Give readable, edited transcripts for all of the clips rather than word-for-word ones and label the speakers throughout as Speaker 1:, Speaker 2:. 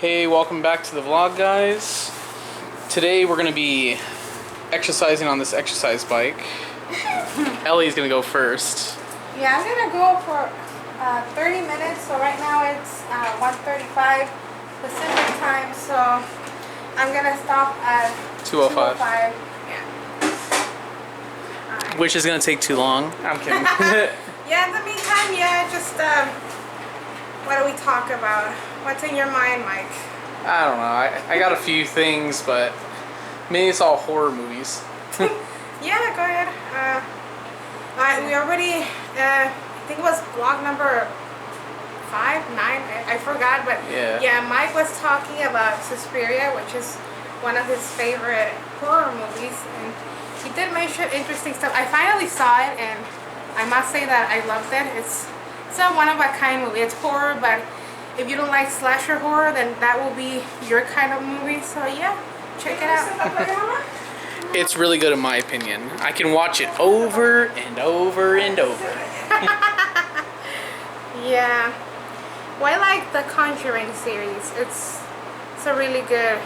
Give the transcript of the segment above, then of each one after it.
Speaker 1: Hey, welcome back to the vlog, guys. Today we're gonna be exercising on this exercise bike. Ellie's gonna go first.
Speaker 2: Yeah, I'm gonna go for 30 minutes. So right now it's 1:35 Pacific time. So I'm gonna stop at
Speaker 1: 2:05.
Speaker 2: Yeah. Alright.
Speaker 1: Which is gonna take too long. I'm kidding.
Speaker 2: Yeah. In the meantime, yeah, just what do we talk about? What's in your mind, Mike?
Speaker 1: I don't know. I got a few things, but maybe it's all horror movies.
Speaker 2: Yeah, go ahead. We already, I think it was vlog number 5, 9, I forgot, but yeah, Mike was talking about Suspiria, which is one of his favorite horror movies, and he did mention interesting stuff. I finally saw it, and I must say that I loved it. It's a one-of-a-kind movie. It's horror, but if you don't like slasher horror, then that will be your kind of movie. So yeah, check it out.
Speaker 1: It's really good in my opinion. I can watch it over and over and over.
Speaker 2: Yeah. Well, I like the Conjuring series. It's a really good,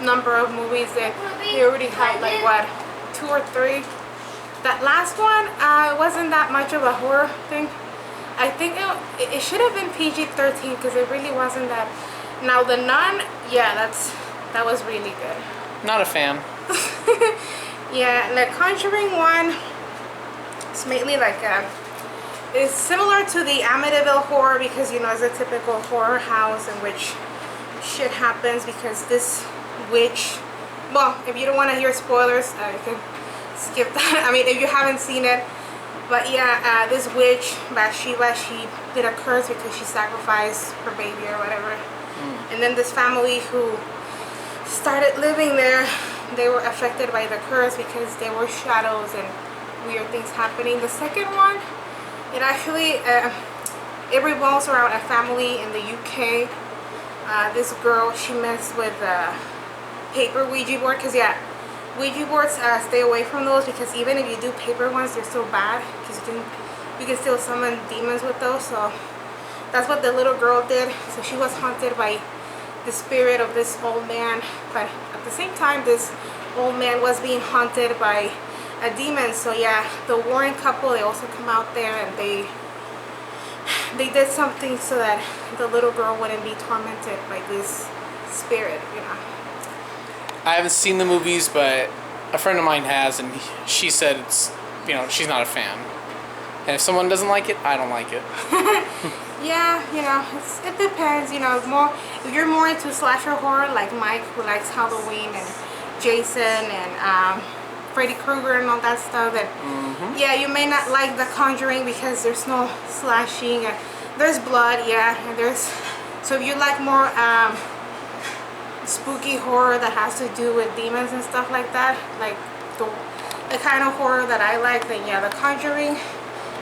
Speaker 2: number of movies, and they already have like what, 2 or 3. That last one wasn't that much of a horror thing. I think it should have been PG-13 because it really wasn't that. Now The Nun, yeah, that was really good.
Speaker 1: Not a fan.
Speaker 2: Yeah, the Conjuring one, it's mainly like it's similar to the Amityville horror because it's a typical horror house in which shit happens because this witch. Well, if you don't want to hear spoilers, you can skip that. I mean, if you haven't seen it. But yeah, this witch, Bathsheba, she did a curse because she sacrificed her baby or whatever. And then this family who started living there, they were affected by the curse because there were shadows and weird things happening. The second one, it actually, it revolves around a family in the UK. This girl, she messed with paper Ouija board because Ouija boards, stay away from those because even if you do paper ones, they're still bad because you can still summon demons with those. So that's what the little girl did. So she was haunted by the spirit of this old man, but at the same time, this old man was being haunted by a demon. So yeah, the Warren couple, they also come out there and they did something so that the little girl wouldn't be tormented by this spirit,
Speaker 1: I haven't seen the movies, but a friend of mine has, and she said it's, she's not a fan. And if someone doesn't like it, I don't like it.
Speaker 2: Yeah, it depends. More if you're more into slasher horror, like Mike, who likes Halloween and Jason and Freddy Krueger and all that stuff. And yeah, you may not like The Conjuring because there's no slashing and there's blood. Yeah, and so if you like more spooky horror that has to do with demons and stuff like that, like the kind of horror that I like, then yeah, The Conjuring.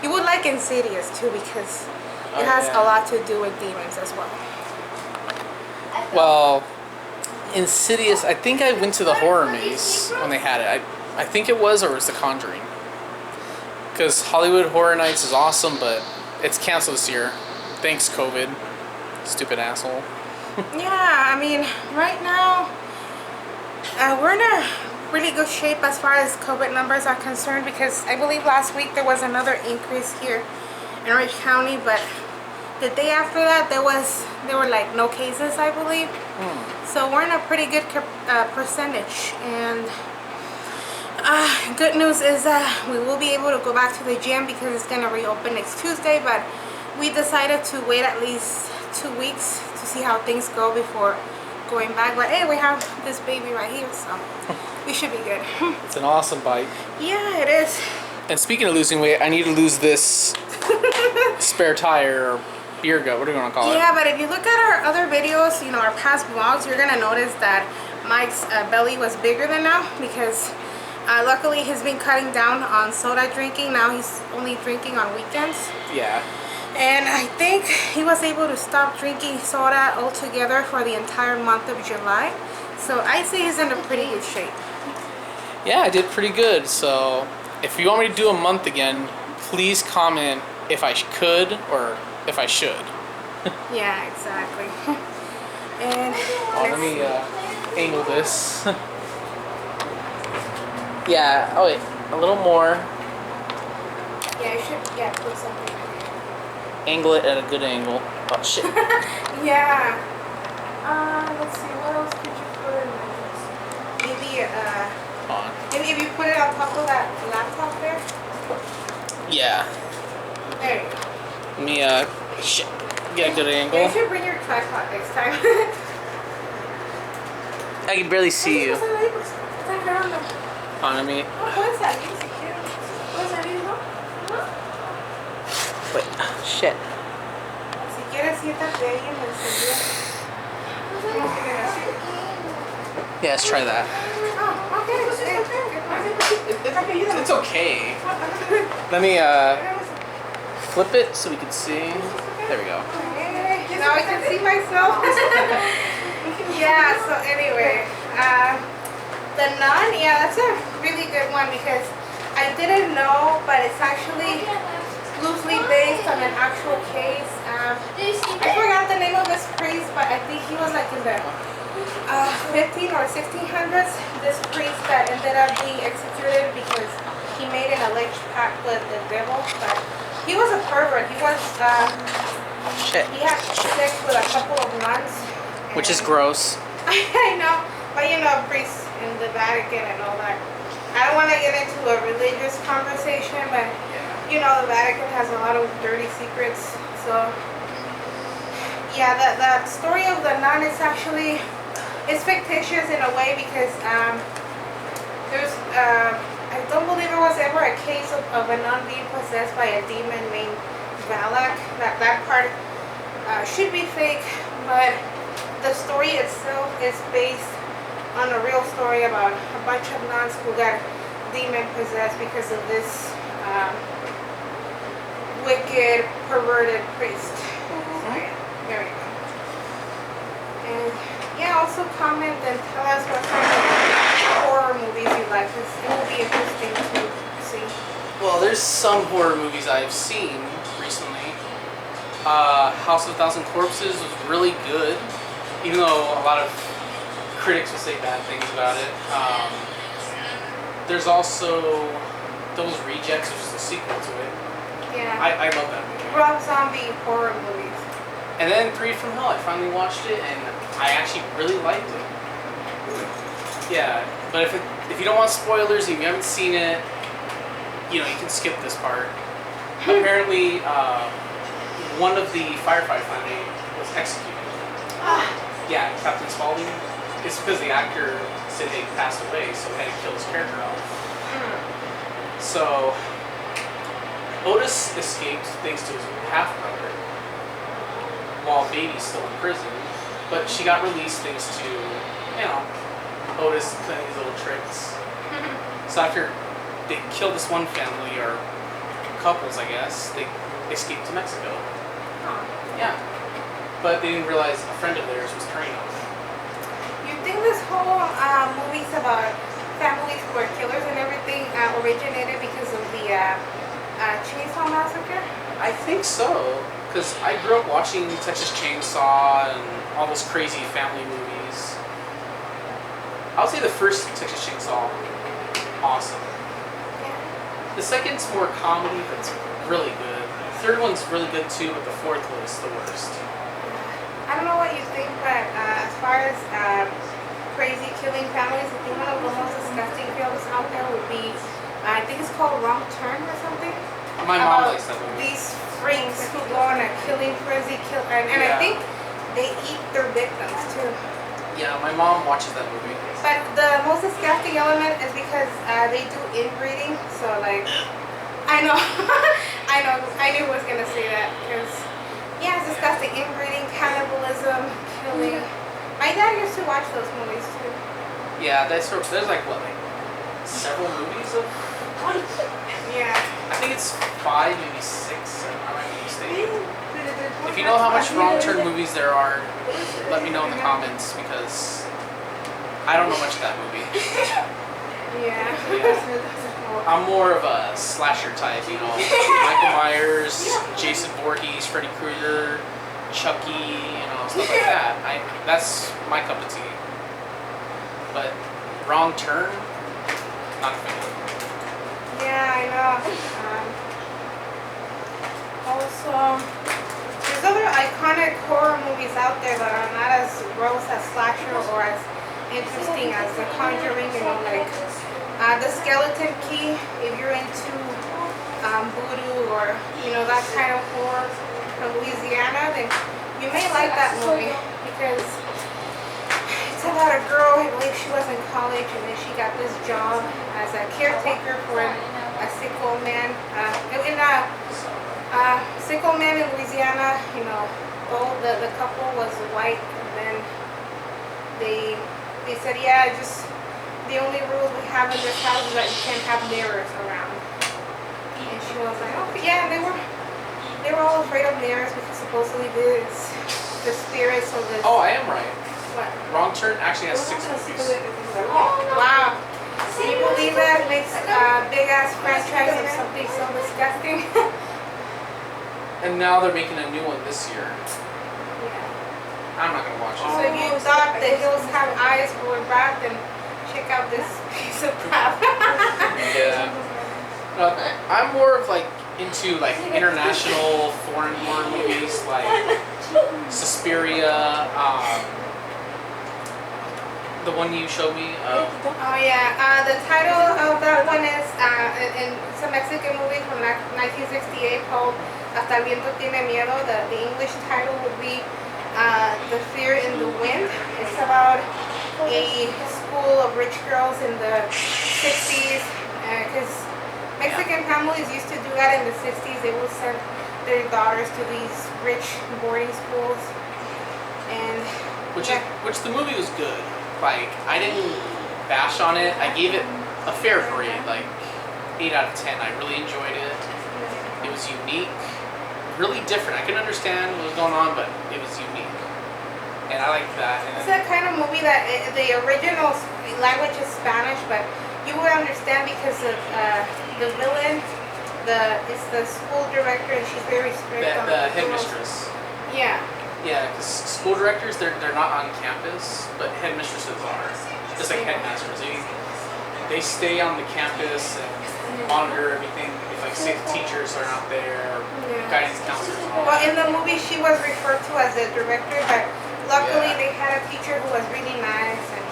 Speaker 2: You would like Insidious too because it has a lot to do with demons as well.
Speaker 1: Well, Insidious, I think I went to the horror maze when they had it. I think it was, or it was The Conjuring. Because Hollywood Horror Nights is awesome, but it's canceled this year. Thanks, COVID. Stupid asshole.
Speaker 2: Yeah, I mean, right now, we're in a really good shape as far as COVID numbers are concerned because I believe last week there was another increase here in Orange County, but the day after that there were like no cases, I believe. So we're in a pretty good percentage, and good news is that we will be able to go back to the gym because it's going to reopen next Tuesday, but we decided to wait at least 2 weeks to see how things go before going back. But hey, we have this baby right here, so we should be good.
Speaker 1: It's an awesome bike.
Speaker 2: Yeah, it is.
Speaker 1: And speaking of losing weight, I need to lose this spare tire or beer gut, what do you want to call it?
Speaker 2: Yeah, but if you look at our other videos, our past vlogs, you're gonna notice that Mike's belly was bigger than now because luckily he's been cutting down on soda drinking. Now he's only drinking on weekends.
Speaker 1: Yeah.
Speaker 2: And I think he was able to stop drinking soda altogether for the entire month of July. So I say he's in a pretty good shape.
Speaker 1: Yeah, I did pretty good. So if you want me to do a month again, please comment if I could or if I should.
Speaker 2: Yeah, exactly. And
Speaker 1: Oh, let me angle this. Yeah. Oh wait, a little more.
Speaker 2: yeah, I should put something.
Speaker 1: Angle it at a good angle. Oh shit.
Speaker 2: Yeah. Let's see. What else could you put in this? Maybe
Speaker 1: On.
Speaker 2: maybe if you put it on top of that laptop there.
Speaker 1: Yeah.
Speaker 2: There you go.
Speaker 1: Let me shit. Get a good angle.
Speaker 2: You should bring your tripod next time.
Speaker 1: I can barely see you. On me.
Speaker 2: What is that? What is that?
Speaker 1: Wait. Shit.
Speaker 2: Si quieres siéntate ahí en el sillón.
Speaker 1: Yeah, let's try that.
Speaker 2: Oh, okay.
Speaker 1: It's okay. Let me flip it so we can see. There we go.
Speaker 2: Now I can see myself. Yeah, so anyway, The Nun, yeah, that's a really good one because I didn't know, but it's actually loosely based on an actual case. I forgot the name of this priest, but I think he was like in the 15 or 1600s. This priest that ended up being executed because he made an alleged pact with the devil, but he was a pervert. He was, he had sex with a couple of nuns.
Speaker 1: Which is gross.
Speaker 2: I know, but you know, priests in the Vatican and all that. I don't want to get into a religious conversation, but you know, the Vatican has a lot of dirty secrets. So, yeah, the story of the nun is actually, it's fictitious in a way because there's, I don't believe there was ever a case of a nun being possessed by a demon named Valak. That part should be fake, but the story itself is based on a real story about a bunch of nuns who got demon possessed because of this wicked, perverted priest. So, yeah, there we go. And yeah, also comment and tell us what kind of horror movies you like, because it will be interesting to see.
Speaker 1: Well, there's some horror movies I've seen recently. House of a Thousand Corpses was really good, even though a lot of critics would say bad things about it. There's also Those Rejects, which is a sequel to it.
Speaker 2: Yeah.
Speaker 1: I love that movie.
Speaker 2: Rob Zombie horror movies.
Speaker 1: And then Three from Hell, I finally watched it, and I actually really liked it. Yeah, but if you don't want spoilers, if you haven't seen it, you know, you can skip this part. Apparently, one of the firefighters was executed. Yeah, Captain Spaulding. It's because the actor said they passed away, so they had to kill his character off. So, Otis escaped thanks to his half-brother, while Baby's still in prison. But she got released thanks to, you know, Otis playing these little tricks. So after they killed this one family, or couples, I guess, they escaped to Mexico. Yeah. But they didn't realize a friend of theirs was turning them.
Speaker 2: You think this whole movies about families who are killers and everything originated because of the Chainsaw Massacre?
Speaker 1: I think so, because I grew up watching Texas Chainsaw and all those crazy family movies. I would say the first Texas Chainsaw, awesome.
Speaker 2: Yeah.
Speaker 1: The second's more comedy, but it's really good. The third one's really good too, but the fourth was the worst.
Speaker 2: I don't know what you think, but as far as crazy killing families, I think one of the most disgusting films out there would be, I think it's called Wrong Turn or something.
Speaker 1: My mom likes that movie.
Speaker 2: These freaks who go on a killing frenzy, and I think they eat their victims too.
Speaker 1: Yeah, my mom watches that movie.
Speaker 2: But the most disgusting element is because they do inbreeding, so like, I know, I knew I was gonna say that, because yeah, it's disgusting. Inbreeding, cannibalism, killing. My dad used to watch those movies too.
Speaker 1: Yeah, there's like what, like several movies of.
Speaker 2: Yeah.
Speaker 1: I think it's 5, maybe 6. I might be mistaken. If you know how much Wrong Turn movies there are, let me know in the comments, because I don't know much of that movie.
Speaker 2: Yeah.
Speaker 1: I'm more of a slasher type, you know. Michael Myers, Jason Voorhees, Freddy Krueger, Chucky, stuff like that. That's my cup of tea. But Wrong Turn, not a fan.
Speaker 2: Yeah, I know. Also, there's other iconic horror movies out there that are not as gross as slasher or as interesting as The Conjuring. Like The Skeleton Key. If you're into voodoo or that kind of horror from Louisiana, then you may like that movie because it's about a girl. I believe she was in college and then she got this job as a caretaker for a sick old man. Sick old man in Louisiana, both the couple was white, and then they said, yeah, just the only rules we have in this house is that you can't have mirrors around. And she was like, okay, yeah, they were all afraid of mirrors because supposedly the spirits of the.
Speaker 1: Oh, I am right.
Speaker 2: What?
Speaker 1: Wrong Turn actually has 6 movies.
Speaker 2: Wow. Can you believe that? Makes a big ass franchise of something so disgusting.
Speaker 1: And now they're making a new one this year.
Speaker 2: Yeah.
Speaker 1: I'm not gonna watch
Speaker 2: So
Speaker 1: it.
Speaker 2: if you thought the hills have eyes for rat, then check out this piece of crap.
Speaker 1: Yeah. No, I'm more of into international foreign horror movies like Suspiria, the one you showed me.
Speaker 2: Oh yeah, the title of that one is it's a Mexican movie from 1968 called Hasta el viento tiene miedo. The English title would be The Fear in the Wind. It's about a school of rich girls in the 60s, because Mexican families used to do that in the 60s. They would send their daughters to these rich boarding schools, and
Speaker 1: which the movie was good. I didn't bash on it. I gave it a fair grade, 8 out of 10. I really enjoyed it. It was unique, really different. I couldn't understand what was going on, but it was unique, and I liked that. And
Speaker 2: it's that kind of movie that the original language is Spanish, but you would understand because of the villain. It's the school director, and she's very strict on
Speaker 1: the
Speaker 2: the
Speaker 1: headmistress.
Speaker 2: Yeah.
Speaker 1: Yeah, because school directors, they're not on campus, but headmistresses are. Just like headmasters. They stay on the campus and monitor everything. If say teachers are not there, or guidance counselors and all
Speaker 2: Well,
Speaker 1: that.
Speaker 2: in the movie she was referred to as the director, but luckily
Speaker 1: Yeah.
Speaker 2: they had a teacher who was really nice. And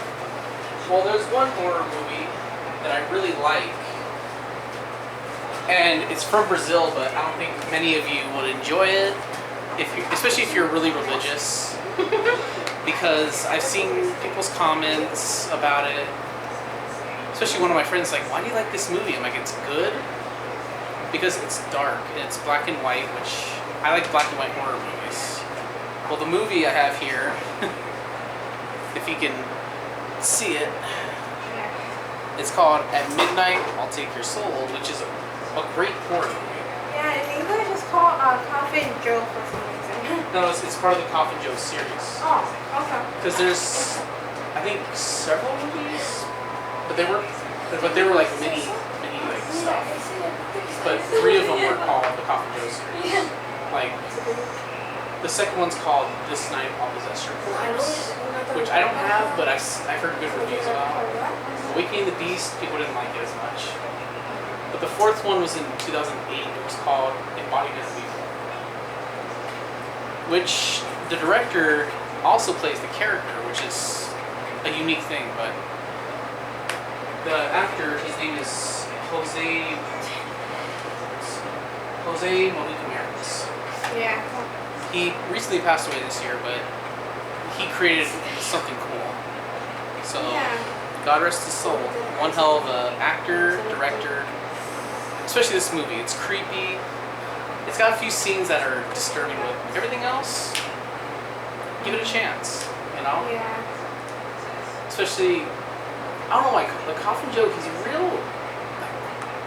Speaker 1: Well, there's one horror movie that I really like. And it's from Brazil, but I don't think many of you would enjoy it. Especially if you're really religious, because I've seen people's comments about it. Especially one of my friends like, "Why do you like this movie?" I'm like, "It's good because it's dark and it's black and white, which I like black and white horror movies." Well, the movie I have here, if you can see it, it's called "At Midnight I'll Take Your Soul," which is a great horror movie.
Speaker 2: yeah, in English it's called Coffin Joe for some reason.
Speaker 1: No, it's part of the Coffin Joe series.
Speaker 2: Oh, okay.
Speaker 1: Because there's, I think, several movies, but they were like mini like stuff. But 3 of them were called the Coffin Joe series. Like the second one's called "This Night I'll Possess Your Corpse," which I don't have, but I've heard good reviews about. "Awakening the Beast," people didn't like it as much. But the 4th one was in 2008. It was called "Embodiment of Evil," which the director also plays the character, which is a unique thing. But the actor, his name is Jose Mojica Miranda.
Speaker 2: Yeah.
Speaker 1: He recently passed away this year, but he created something cool. So, God rest his soul. One hell of a actor, director. Especially this movie. It's creepy. It's got a few scenes that are disturbing, but everything else, give it a chance,
Speaker 2: Yeah.
Speaker 1: Especially, I don't know why, the Coffin Joe, he's a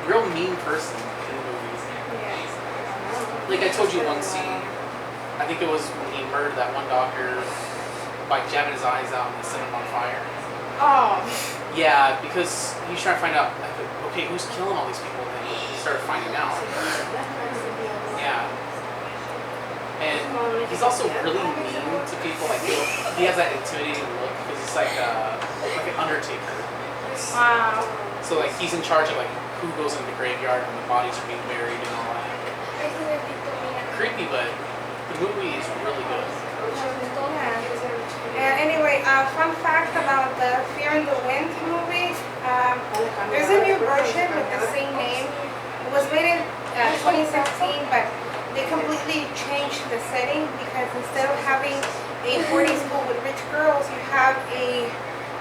Speaker 1: real mean person in the movie.
Speaker 2: Yeah.
Speaker 1: Like I told you one scene, I think it was when he murdered that one doctor by jabbing his eyes out and set him on fire.
Speaker 2: Oh.
Speaker 1: Yeah, because he's trying to find out, okay, who's killing all these people? And he started finding out. Yeah. And he's also really mean to people. Like he has that intimidating look because he's like an undertaker.
Speaker 2: Wow.
Speaker 1: So like he's in charge of like who goes in the graveyard when the bodies are being buried and all that. Creepy, but the movie is really good.
Speaker 2: Yeah. Anyway, fun fact about the Fear in the Wind movie. There's a new version with the same name. It was made in 2016, but they completely changed the setting because instead of having a boarding school with rich girls, you have a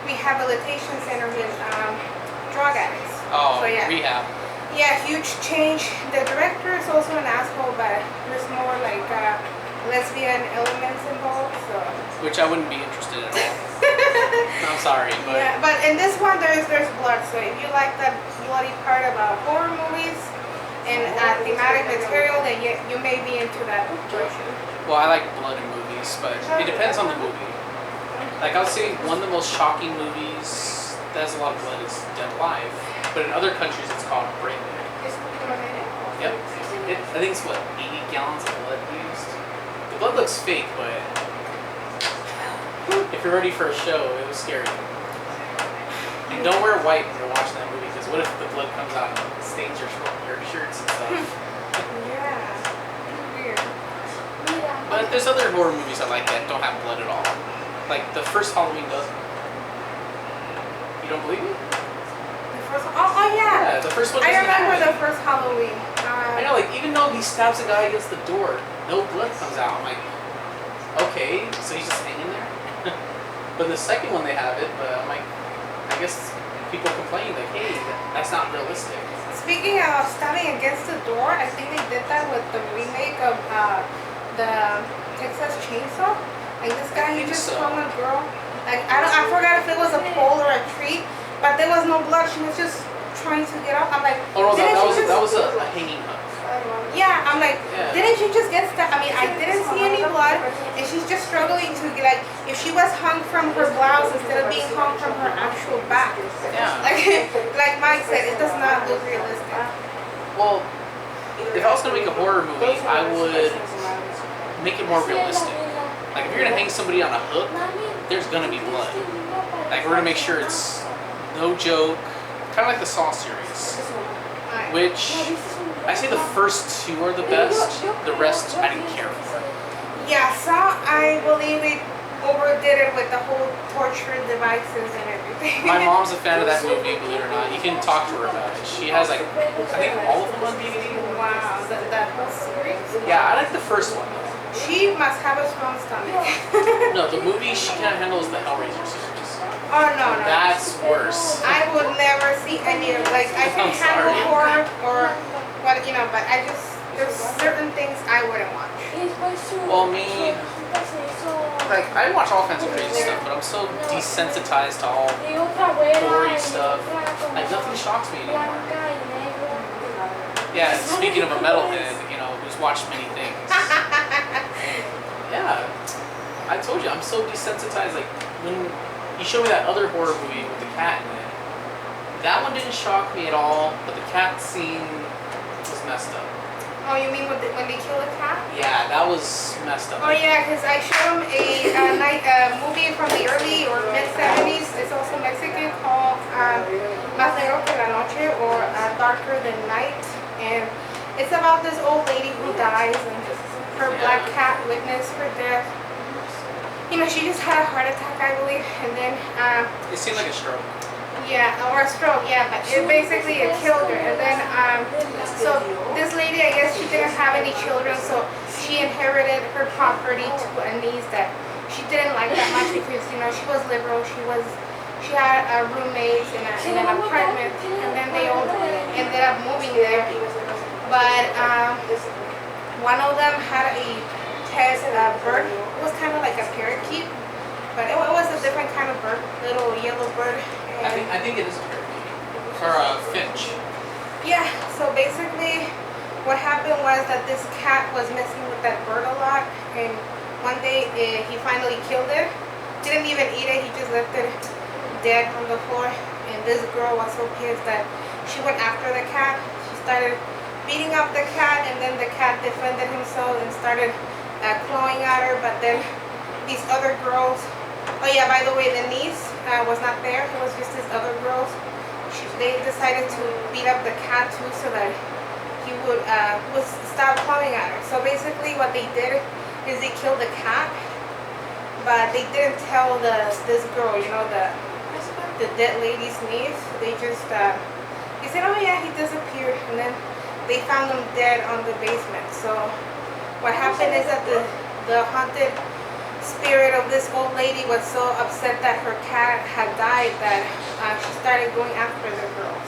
Speaker 2: rehabilitation center with drug addicts.
Speaker 1: Oh,
Speaker 2: so, yeah.
Speaker 1: Rehab.
Speaker 2: Yeah, huge change. The director is also an asshole, but there's more like lesbian elements involved. So.
Speaker 1: Which I wouldn't be interested in at all. I'm sorry, but
Speaker 2: Yeah, but in this one there's blood. So if you like that bloody part about horror movies and thematic material, then you may be into that version.
Speaker 1: well, I like blood in movies, but it depends on the movie. Like I'll say one of the most shocking movies that has a lot of blood is Dead Alive, but in other countries it's called Brain Dead. Yep. I think it's what 80 gallons of blood used. The blood looks fake, but if you're ready for a show, it was scary. And don't wear white when you're watching that movie, because what if the blood comes out and stains your shirts and stuff?
Speaker 2: Yeah. Weird.
Speaker 1: But there's other horror movies I like that don't have blood at all. Like the first Halloween doesn't. You don't believe me?
Speaker 2: The first one? Oh yeah.
Speaker 1: Yeah, the first one
Speaker 2: I
Speaker 1: doesn't
Speaker 2: remember
Speaker 1: have
Speaker 2: the
Speaker 1: it.
Speaker 2: first Halloween.
Speaker 1: I know, like even though he stabs a guy against the door, no blood comes out. I'm like, okay, so he's just hanging there. But the second one they have it, but I'm like, I guess people complain like, hey, that's not realistic.
Speaker 2: Speaking of stabbing against the door, I think they did that with the remake of the Texas Chainsaw. Like this guy, he just
Speaker 1: so.
Speaker 2: hung a girl. Like I forgot if it was a pole or a tree, but there was no blood. She was just trying to get up. I'm like,
Speaker 1: Oh no,
Speaker 2: didn't
Speaker 1: that
Speaker 2: she
Speaker 1: was a hanging hook.
Speaker 2: Yeah, I'm like,
Speaker 1: Yeah.
Speaker 2: didn't you just get stabbed? I mean, I didn't see any blood, and she's just struggling to get, like, if she was hung from her blouse instead of being hung from her actual back.
Speaker 1: Yeah.
Speaker 2: Like Mike said, it does not look realistic.
Speaker 1: Well, if I was gonna make a horror movie, I would make it more realistic. Like if you're gonna hang somebody on a hook, there's gonna be blood. Like we're gonna make sure it's no joke, kind of like the Saw series, which I say the first two are the best. The rest I didn't care for.
Speaker 2: Yeah, so I believe they overdid it with the whole torture devices and everything.
Speaker 1: My mom's a fan of that movie, believe it or not. You can talk to her about it. She has like, I think all of them on DVD.
Speaker 2: Wow, that whole series?
Speaker 1: Yeah, I like the first one.
Speaker 2: She must have a strong stomach.
Speaker 1: No, the movie she can't handle is the Hellraiser series.
Speaker 2: Oh, no.
Speaker 1: That's worse.
Speaker 2: I would never see any of, like, I can
Speaker 1: I'm
Speaker 2: handle
Speaker 1: sorry.
Speaker 2: horror or what, you know, but there's certain things I wouldn't watch.
Speaker 1: Well, me, like, I watch all kinds of crazy stuff, but I'm so desensitized to all gory stuff. Like, nothing shocks me anymore. Yeah, and speaking of a metalhead, you know, who's watched many things. Yeah, I told you, I'm so desensitized. Like, when you showed me that other horror movie with the cat in it, that one didn't shock me at all, but the cat scene was messed up.
Speaker 2: Oh, you mean when they kill a cat?
Speaker 1: Yeah, that was messed up.
Speaker 2: Oh yeah, because I showed him a movie from the early or mid 70s. It's also Mexican called Más Negro que la Noche, or Darker Than Night, and it's about this old lady who dies and her black cat witnessed her death. You know, she just had a heart attack, I believe, and then
Speaker 1: It seemed like a stroke.
Speaker 2: yeah, or a stroke, yeah, but it basically it killed her. And then, so this lady, I guess she didn't have any children, so she inherited her property to a niece that she didn't like that much because, you know, she was liberal, she had roommates in an apartment, and then they all ended up moving there. But one of them had a pet bird. It was kind of like a parakeet, but it was a different kind of bird, little yellow bird.
Speaker 1: I think it is a parakeet. Or a finch.
Speaker 2: Yeah, so basically what happened was that this cat was messing with that bird a lot, and one day he finally killed it. Didn't even eat it, he just left it dead on the floor. And this girl was so pissed that she went after the cat. She started beating up the cat, and then the cat defended himself and started clawing at her, but then these other girls. Oh yeah, by the way, the niece was not there. It was just these other girls. They decided to beat up the cat too, so that he would stop clawing at her. So basically, what they did is they killed the cat, but they didn't tell this girl, you know, the dead lady's niece. They just they said, oh yeah, he disappeared, and then they found him dead on the basement. So what happened is that the haunted spirit of this old lady was so upset that her cat had died that she started going after the girls.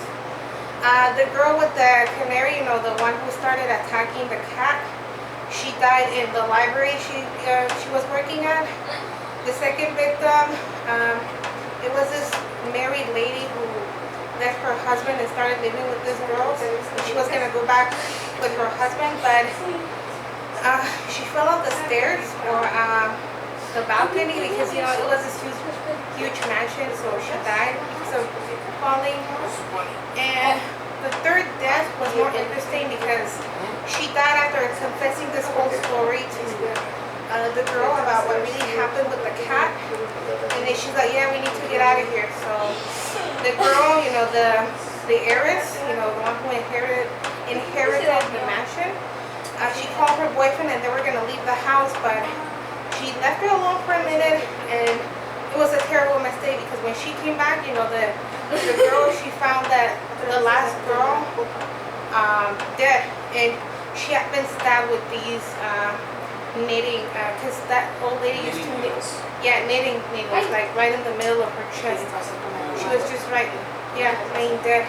Speaker 2: The girl with the canary, you know, the one who started attacking the cat, she died in the library she was working at. The second victim, it was this married lady who left her husband and started living with this girl. She was gonna go back with her husband, but she fell off the stairs or the balcony because, you know, it was this huge mansion, so she died because of falling. And the third death was more interesting because she died after confessing this whole story to the girl about what really happened with the cat. And then she's like, yeah, we need to get out of here. So the girl, you know, the heiress, you know, the one who inherited the mansion, she called her boyfriend and they were gonna leave the house, but she left her alone for a minute, and it was a terrible mistake because when she came back, you know, the girl, she found that the last girl dead, and she had been stabbed with these knitting, because that old lady used to knit. Yeah, knitting needles, like right in the middle of her chest. She was just right, yeah, laying dead.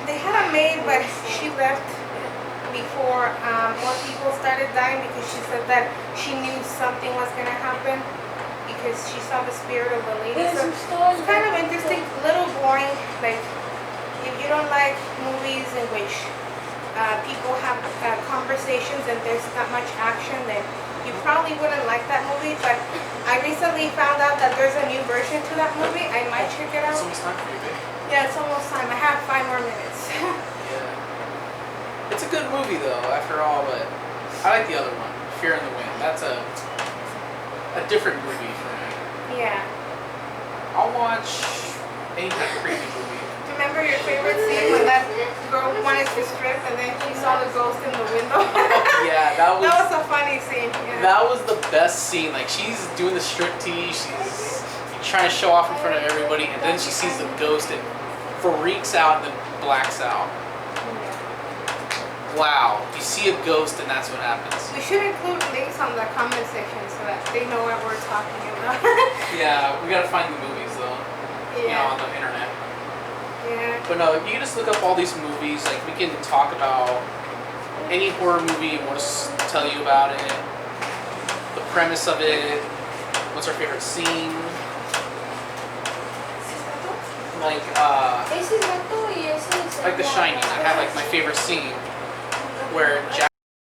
Speaker 2: They had a maid, but she left before more people started dying because she said that she knew something was going to happen because she saw the spirit of the lady. So it's kind of interesting, a little boring. Like, if you don't like movies in which people have conversations and there's not much action, then you probably wouldn't like that movie. But I recently found out that there's a new version to that movie. I might check it out.
Speaker 1: It's almost time for you, babe.
Speaker 2: Yeah, it's almost time. I have 5 more minutes.
Speaker 1: Yeah. It's a good movie though, after all, but I like the other one, Fear in the Wind. That's a different movie for me.
Speaker 2: Yeah.
Speaker 1: I'll watch any kind of creepy movie.
Speaker 2: Remember your favorite scene when that girl wanted to strip and then she saw the ghost in the window?
Speaker 1: Yeah, that was
Speaker 2: a funny scene. Yeah.
Speaker 1: That was the best scene. Like, she's doing the striptease, she's trying to show off in front of everybody, and then she sees the ghost and freaks out and then blacks out. Wow, you see a ghost and that's what happens.
Speaker 2: We should include links on the comment section so that they know what we're talking about.
Speaker 1: Yeah, we gotta find the movies though.
Speaker 2: Yeah.
Speaker 1: You know, on the internet.
Speaker 2: Yeah.
Speaker 1: But no, you can just look up all these movies. Like, we can talk about any horror movie and we'll just tell you about it, the premise of it, what's our favorite scene. Like The Shining. I have like my favorite scene where Jack